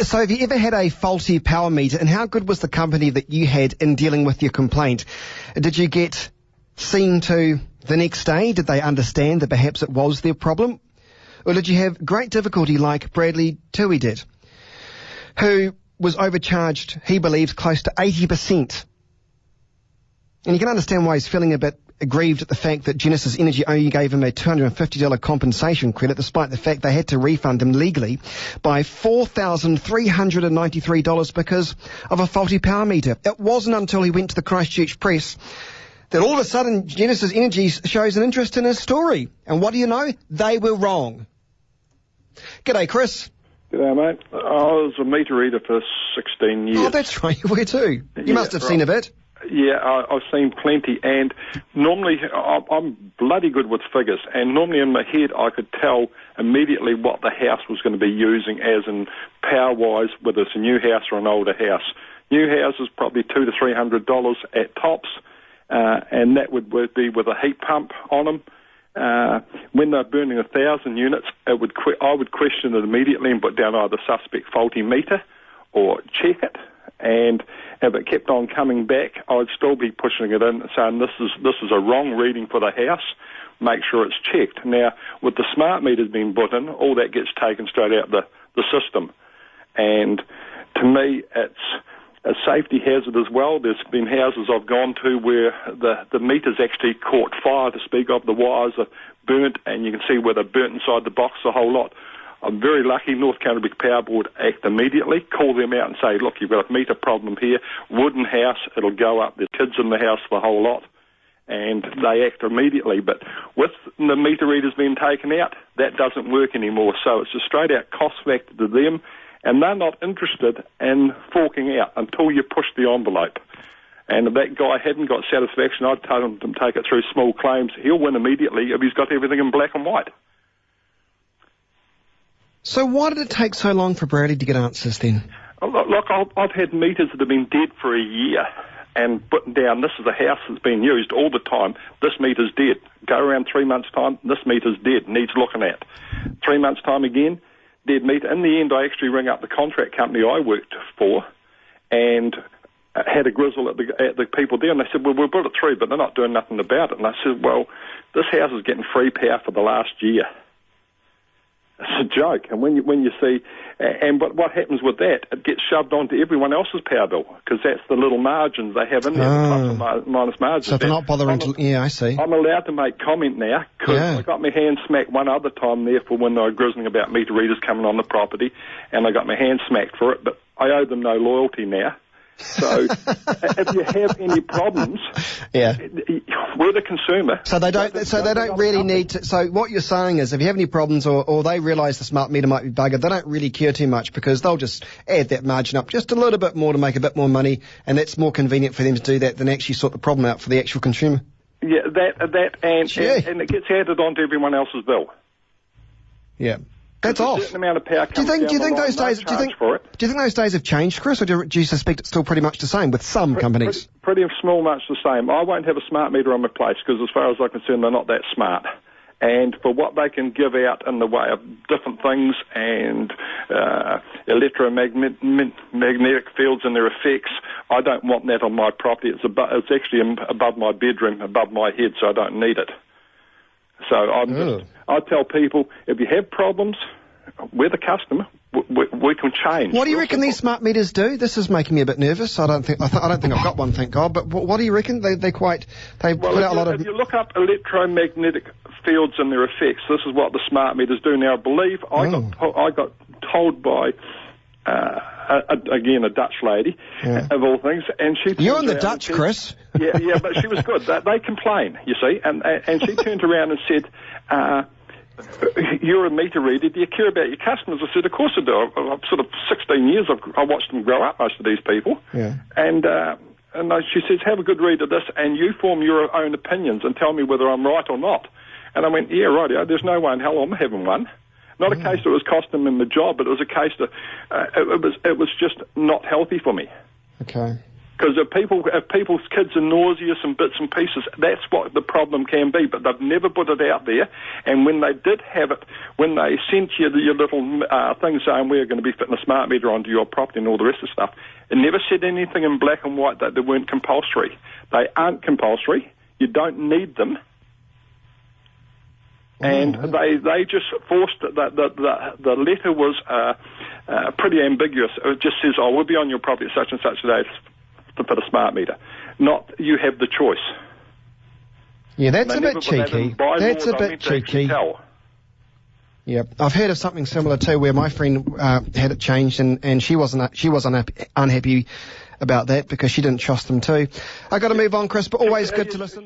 So have you ever had a faulty power meter, and how good was the company that you had in dealing with your complaint? Did you get seen to the next day? Did they understand that perhaps it was their problem? Or did you have great difficulty like Bradley Tui did, who was overcharged, he believes, close to 80%? And you can understand why he's feeling a bit aggrieved at the fact that Genesis Energy only gave him a $250 compensation credit, despite the fact they had to refund him legally by $4,393 because of a faulty power meter. It wasn't until he went to the Christchurch Press that all of a sudden Genesis Energy shows an interest in his story. And what do you know? They were wrong. G'day, Chris. G'day, mate. I was a meter reader for 16 years. Oh, that's right. You were too. You must have seen a bit. Yeah, I've seen plenty, and normally I'm bloody good with figures, and normally in my head I could tell immediately what the house was going to be using, as in power-wise, whether it's a new house or an older house. New houses probably $200 to $300 at tops, and that would be with a heat pump on them. When they're burning 1,000 units, I would question it immediately and put down either suspect faulty meter or check it. And if it kept on coming back, I'd still be pushing it in, saying this is a wrong reading for the house. Make sure it's checked. Now, with the smart meters being put in, all that gets taken straight out the system. And to me, it's a safety hazard as well. There's been houses I've gone to where the meters actually caught fire, to speak of. The wires are burnt, and you can see where they're burnt inside the box a whole lot. I'm very lucky North Canterbury Power Board act immediately, call them out and say, look, you've got a meter problem here, wooden house, it'll go up, there's kids in the house, the whole lot. And they act immediately. But with the meter readers being taken out, that doesn't work anymore. So it's a straight out cost factor to them, and they're not interested in forking out until you push the envelope. And if that guy hadn't got satisfaction, I'd tell him to take it through small claims. He'll win immediately if he's got everything in black and white. So why did it take so long for Bradley to get answers then? Look, I've had meters that have been dead for a year and putting down, this is a house that's been used all the time, this meter's dead. Go around 3 months' time, this meter's dead, needs looking at. 3 months' time again, dead meter. In the end, I actually rang up the contract company I worked for and had a grizzle at the people there, and they said, well, we'll put it through, but they're not doing nothing about it. And I said, well, this house is getting free power for the last year. It's a joke. And when you see, but what happens with that, it gets shoved onto everyone else's power bill, because that's the little margins they have in there, the plus or minus margins. So they're not bothering to, yeah, I see. I'm allowed to make comment now, because I got my hand smacked one other time there for when they were grizzling about meter readers coming on the property, and I got my hand smacked for it, but I owe them no loyalty now. So if you have any problems, we're the consumer. So they don't. So they don't really need to. So what you're saying is, if you have any problems, or they realise the smart meter might be buggered, they don't really care too much, because they'll just add that margin up just a little bit more to make a bit more money, and that's more convenient for them to do that than actually sort the problem out for the actual consumer. Yeah, and it gets added onto everyone else's bill. Yeah. That's off. A certain amount of power do you think those days? Do you think those days have changed, Chris, or do you suspect it's still pretty much the same with some companies? Pretty small, much the same. I won't have a smart meter on my place, because as far as I'm concerned, they're not that smart. And for what they can give out in the way of different things and electromagnetic fields and their effects, I don't want that on my property. It's actually above my bedroom, above my head, so I don't need it. So I tell people, if you have problems, we're the customer. We can change. What do you reckon these smart meters do? This is making me a bit nervous. I don't think I've got one, thank God. But what do you reckon? They put out a lot of. If you look up electromagnetic fields and their effects, this is what the smart meters do. Now, I believe I got told by. Again, a Dutch lady, of all things, and she. You're in the Dutch, Chris. Yeah, but she was good. They complain, you see, and she turned around and said, "You're a meter reader. Do you care about your customers?" I said, "Of course I do. I've sort of 16 years. I watched them grow up, most of these people." Yeah. And she says, "Have a good read of this, and you form your own opinions and tell me whether I'm right or not." And I went, "Yeah, right. There's no way in hell I'm having one." Not a case that was costing them the job, but it was a case that it was just not healthy for me. Okay. Because if people's kids are nauseous and bits and pieces, that's what the problem can be. But they've never put it out there. And when they did have it, when they sent you your little thing saying we're going to be fitting a smart meter onto your property and all the rest of the stuff, it never said anything in black and white that they weren't compulsory. They aren't compulsory. You don't need them. And they just forced it. The letter was pretty ambiguous. It just says, oh, we'll be on your property such and such a day to fit a smart meter. Not you have the choice. Yeah, that's a bit cheeky. That's a bit cheeky. Yeah, I've heard of something similar too, where my friend had it changed, and she was unhappy about that because she didn't trust them too. I got to move on, Chris, but always good to listen.